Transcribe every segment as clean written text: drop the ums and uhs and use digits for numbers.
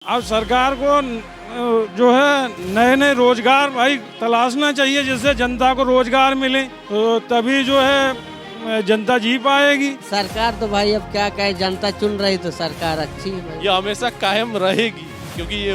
अब सरकार को जो है नए नए रोजगार भाई तलाशना चाहिए, जिससे जनता को रोजगार मिले, तो तभी जो है जनता जी पाएगी। सरकार तो भाई अब क्या कहे, जनता चुन रही तो सरकार अच्छी है भाई। ये हमेशा कायम रहेगी क्योंकि ये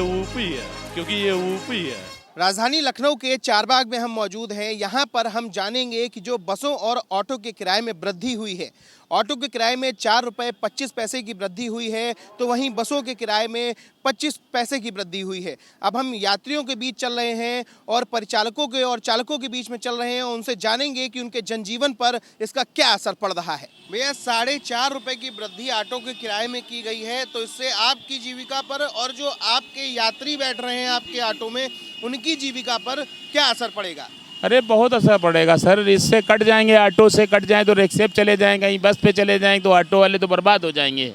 ऊपी है। राजधानी लखनऊ के चारबाग में हम मौजूद हैं। यहाँ पर हम जानेंगे कि जो बसों और ऑटो के किराए में वृद्धि हुई है, ऑटो के किराए में 4 रुपये 25 पैसे की वृद्धि हुई है, तो वहीं बसों के किराए में 25 पैसे की वृद्धि हुई है। अब हम यात्रियों के बीच चल रहे हैं और परिचालकों के और चालकों के बीच में चल रहे हैं, उनसे जानेंगे कि उनके जनजीवन पर इसका क्या असर पड़ रहा है। भैया 4.5 रुपये की वृद्धि ऑटो के किराए में की गई है, तो इससे आपकी जीविका पर और जो आपके यात्री बैठ रहे हैं आपके ऑटो में उनकी जीविका पर क्या असर पड़ेगा? अरे बहुत असर पड़ेगा सर, इससे कट जाएंगे, ऑटो से कट जाएं तो रिक्शे पे चले जाएंगे, कहीं बस पे चले जाएंगे तो ऑटो वाले तो बर्बाद हो जाएंगे।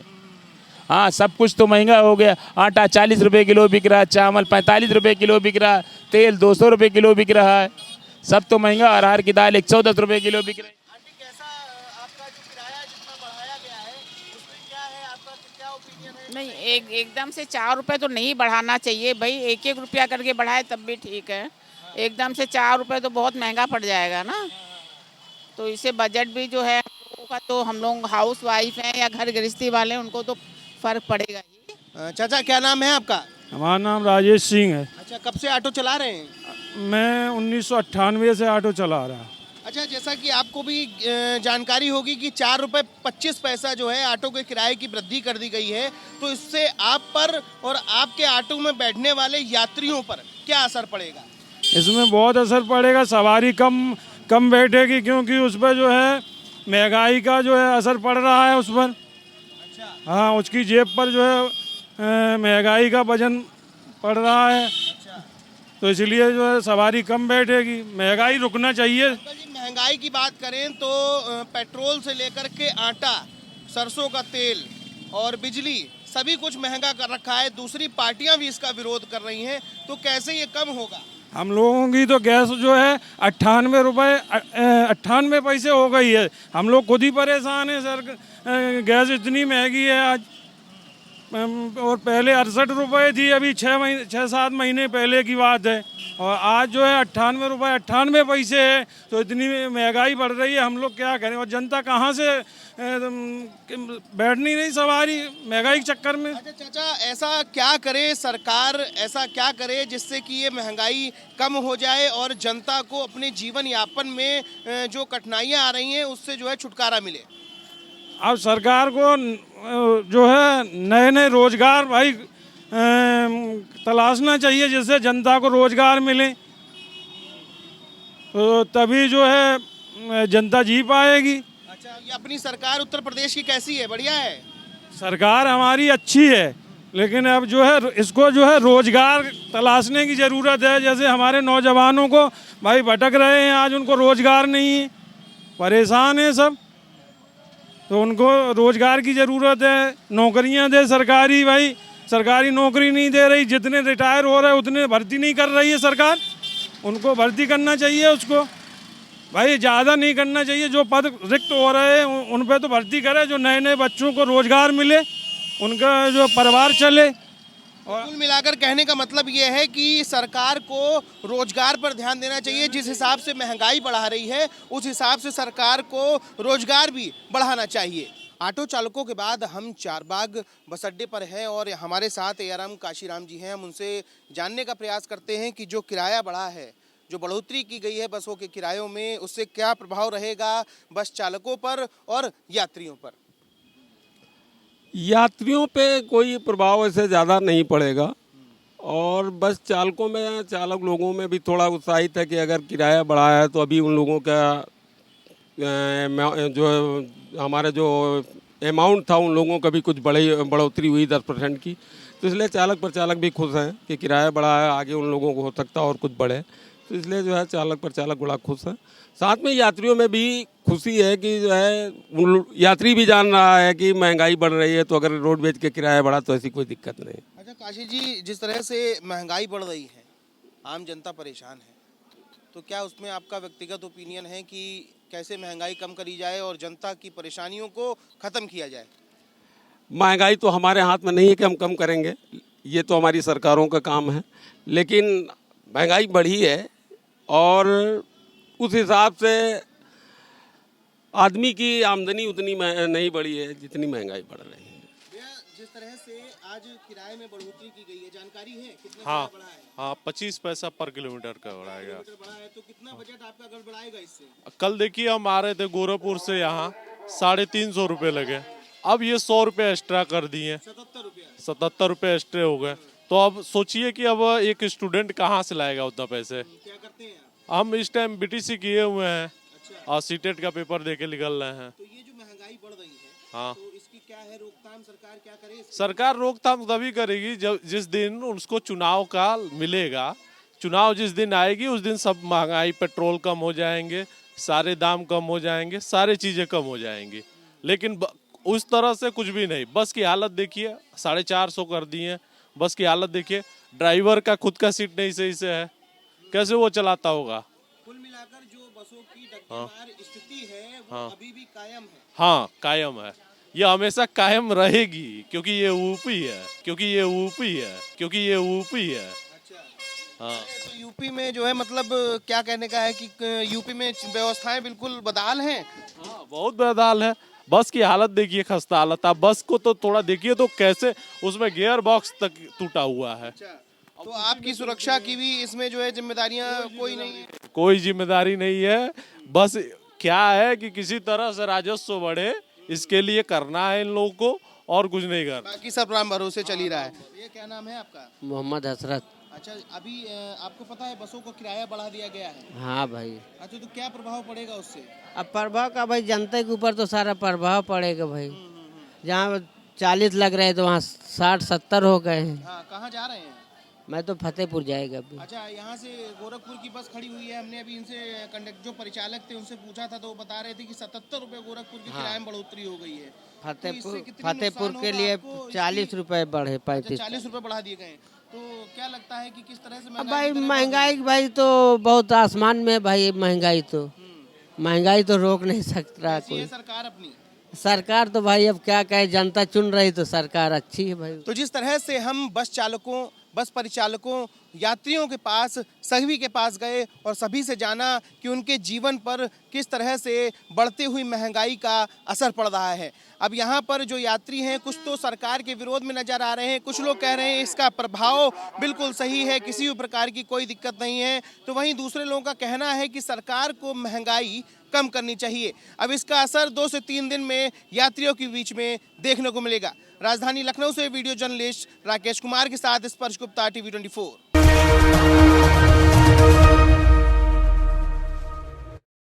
हाँ, सब कुछ तो महंगा हो गया। आटा 40 रुपये किलो बिक रहा, चावल 45 रुपये किलो बिक रहा, तेल 200 रुपये किलो बिक रहा है, सब तो महंगा। अरहर की दाल 110 रुपये किलो बिक रही है। आंटी, कैसा आपका जो किराया जितना बढ़ाया गया है उसमें क्या है, आपका क्या ओपिनियन है? नहीं, एकदम से 4 रुपये तो नहीं बढ़ाना चाहिए भाई, एक एक रुपया करके बढ़ाए तब भी ठीक है। एकदम से 4 रुपये तो बहुत महंगा पड़ जाएगा ना, तो इससे बजट भी जो है तो हम लोग हाउस वाइफ हैं या घर गृहस्थी वाले हैं, उनको तो फर्क पड़ेगा ही। चाचा, क्या नाम है आपका? हमारा नाम राजेश सिंह है। अच्छा, कब से ऑटो चला रहे हैं? मैं 1998 से ऑटो चला रहा। अच्छा, जैसा कि आपको भी जानकारी होगी कि 4 रुपये 25 पैसा जो है ऑटो के किराए की वृद्धि कर दी गई है, तो इससे आप पर और आपके ऑटो में बैठने वाले यात्रियों पर क्या असर पड़ेगा? इसमें बहुत असर पड़ेगा, सवारी कम बैठेगी, क्योंकि उस पर जो है महंगाई का जो है असर पड़ रहा है उस पर। अच्छा। हाँ, उसकी जेब पर जो है महंगाई का वजन पड़ रहा है। अच्छा। तो इसलिए जो है सवारी कम बैठेगी, महंगाई रुकना चाहिए। अंकल जी, महंगाई की बात करें तो पेट्रोल से लेकर के आटा, सरसों का तेल और बिजली सभी कुछ महंगा कर रखा है। दूसरी पार्टियां भी इसका विरोध कर रही हैं, तो कैसे ये कम होगा? हम लोगों की तो गैस जो है 98 पैसे हो गई है। हम लोग खुद ही परेशान हैं सर, गैस इतनी महंगी है आज। और पहले 68 रुपये थी, अभी 6-7 महीने पहले की बात है, और आज जो है 98 रुपये 98 पैसे है। तो इतनी महंगाई बढ़ रही है, हम लोग क्या करें? और जनता कहाँ से बैठ नहीं रही सवारी महंगाई के चक्कर में। अच्छा चाचा, ऐसा क्या करे सरकार, ऐसा क्या करे जिससे कि ये महंगाई कम हो जाए और जनता को अपने जीवन यापन में जो कठिनाइयाँ आ रही हैं उससे जो है छुटकारा मिले? अब सरकार को जो है नए नए रोजगार भाई तलाशना चाहिए, जिससे जनता को रोजगार मिले, तो तभी जो है जनता जी पाएगी। अच्छा, ये अपनी सरकार उत्तर प्रदेश की कैसी है? बढ़िया है? सरकार हमारी अच्छी है, लेकिन अब जो है इसको जो है रोजगार तलाशने की ज़रूरत है। जैसे हमारे नौजवानों को भाई भटक रहे हैं, आज उनको रोजगार नहीं है, परेशान हैं सब, तो उनको रोजगार की ज़रूरत है। नौकरियां दे सरकारी, भाई सरकारी नौकरी नहीं दे रही, जितने रिटायर हो रहे हैं उतने भर्ती नहीं कर रही है सरकार। उनको भर्ती करना चाहिए उसको, भाई ज़्यादा नहीं करना चाहिए। जो पद रिक्त हो रहे हैं उन पर तो भर्ती करे, जो नए नए बच्चों को रोजगार मिले, उनका जो परिवार चले। और कुल मिलाकर कहने का मतलब ये है कि सरकार को रोजगार पर ध्यान देना चाहिए। जिस हिसाब से महंगाई बढ़ा रही है उस हिसाब से सरकार को रोजगार भी बढ़ाना चाहिए। ऑटो चालकों के बाद हम चारबाग बस अड्डे पर हैं और हमारे साथ एआरएम काशीराम जी हैं। हम उनसे जानने का प्रयास करते हैं कि जो किराया बढ़ा है, जो बढ़ोतरी की गई है बसों के किरायों में, उससे क्या प्रभाव रहेगा बस चालकों पर और यात्रियों पर। यात्रियों पे कोई प्रभाव ऐसे ज़्यादा नहीं पड़ेगा, और बस चालक लोगों में भी थोड़ा उत्साहित है कि अगर किराया बढ़ा है तो अभी उन लोगों का जो हमारे जो अमाउंट था उन लोगों का भी कुछ बढ़ोतरी हुई 10% की, तो इसलिए चालक पर चालक भी खुश हैं कि किराया बढ़ा है, आगे उन लोगों को हो सकता है और कुछ बढ़े, तो इसलिए जो है चालक पर चालक बड़ा खुश है। साथ में यात्रियों में भी खुशी है कि जो है यात्री भी जान रहा है कि महंगाई बढ़ रही है, तो अगर रोडवेज के किराया बढ़ा तो ऐसी कोई दिक्कत नहीं। अच्छा काशी जी, जिस तरह से महंगाई बढ़ रही है, आम जनता परेशान है, तो क्या उसमें आपका व्यक्तिगत ओपिनियन है कि कैसे महंगाई कम करी जाए और जनता की परेशानियों को ख़त्म किया जाए? महंगाई तो हमारे हाथ में नहीं है कि हम कम करेंगे, ये तो हमारी सरकारों का काम है, लेकिन महंगाई बढ़ी है और उस हिसाब से आदमी की आमदनी उतनी नहीं बढ़ी है जितनी महंगाई बढ़ रही है। भैया, जिस तरह से आज किराए में बढ़ोतरी की गई है, जानकारी है कितना हाँ बढ़ा है? हाँ 25 पैसा पर किलोमीटर का बढ़ाएगा। किलोमीटर बढ़ा है तो कितना बजट आपका गड़बड़ाएगा इससे? कल देखिए हम आ रहे थे गोरखपुर से यहाँ 350 रुपये लगे, अब ये 100 रुपये एक्स्ट्रा कर दिए, 77 रुपया। 77 रुपये एक्स्ट्रा हो गए। तो अब सोचिए कि अब एक स्टूडेंट कहाँ से लाएगा उतना पैसे। क्या करते हैं आप? हम इस टाइम बीटीसी किए हुए हैं अच्छा, और सीटेट का पेपर दे के निकल रहे हैं। तो ये जो महंगाई बढ़ रही है, हाँ, तो इसकी क्या है रोकथाम? सरकार क्या करे इसकी? सरकार रोकथाम तभी करेगी जब जिस दिन उसको चुनाव का मिलेगा। चुनाव जिस दिन आएगी उस दिन सब महंगाई, पेट्रोल कम हो जाएंगे, सारे दाम कम हो जाएंगे, सारे चीज़ें कम हो जाएंगी। लेकिन उस तरह से कुछ भी नहीं। बस की हालत देखिए, 450 कर दिए। बस की हालत देखिए, ड्राइवर का खुद का सीट नहीं सही से है, कैसे वो चलाता होगा। कुल मिलाकर जो बसों की डग्गेमार स्थिति है वो हाँ। अभी भी कायम है। हाँ, कायम है, ये हमेशा कायम रहेगी क्योंकि ये यूपी है, क्योंकि ये यूपी है, क्योंकि ये यूपी है। अच्छा, हाँ, तो यूपी में जो है मतलब क्या कहने का है कि यूपी में व्यवस्थाएं बिल्कुल बदहाल हैं। हाँ, बहुत बेदाल है। बस की हालत देखिए, खस्ता हालत। आप बस को तो थोड़ा देखिए तो कैसे उसमें गियर बॉक्स तक टूटा हुआ है। अच्छा, तो आपकी सुरक्षा की भी इसमें जो है जिम्मेदारियां कोई नहीं है? कोई जिम्मेदारी नहीं है। बस क्या है कि किसी तरह से राजस्व बढ़े, इसके लिए करना है इन लोगों को, और कुछ नहीं करना। बाकी सब राम भरोसे चल ही रहा है। ये क्या नाम है आपका? मोहम्मद हसरत। अच्छा, अभी आपको पता है बसों को किराया बढ़ा दिया गया है। हाँ भाई। अच्छा, तो क्या प्रभाव पड़ेगा उससे? अब प्रभाव का भाई जनता के ऊपर तो सारा प्रभाव पड़ेगा भाई। जहाँ 40 लग रहे हैं तो वहाँ 60-70 हो गए हैं। हाँ, कहाँ जा रहे हैं? मैं तो फतेहपुर जाएगा अभी। अच्छा, यहाँ से गोरखपुर की बस खड़ी हुई है। हमने अभी इनसे कंडक्टर जो परिचालक थे उनसे पूछा था, तो वो बता रहे थे कि 77 रुपये गोरखपुर की किराए में बढ़ोतरी हो गई है। फतेहपुर कितनी फतेहपुर नुकसान के होगा लिए आपको? 40 रुपए बढ़े, 35। 40 रुपये बढ़ा दिए गए। तो क्या लगता है कि किस तरह से अब महंगाई भाई की दरें बढ़ महंगाई भाई तो बहुत आसमान में है भाई। महंगाई तो रोक नहीं सकता कैसी है कोई। सरकार अपनी? सरकार तो भाई अब क्या कहे, जनता चुन रही तो सरकार अच्छी है भाई। तो जिस तरह से हम बस चालकों, बस परिचालकों, यात्रियों के पास, सभी के पास गए और सभी से जाना कि उनके जीवन पर किस तरह से बढ़ती हुई महंगाई का असर पड़ रहा है। अब यहाँ पर जो यात्री हैं कुछ तो सरकार के विरोध में नजर आ रहे हैं, कुछ लोग कह रहे हैं इसका प्रभाव बिल्कुल सही है, किसी भी प्रकार की कोई दिक्कत नहीं है। तो वहीं दूसरे लोगों का कहना है कि सरकार को महंगाई कम करनी चाहिए। अब इसका असर 2 से 3 दिन में यात्रियों के बीच में देखने को मिलेगा। राजधानी लखनऊ से वीडियो जर्नलिस्ट राकेश कुमार के साथ स्पर्श गुप्ता, TV 24।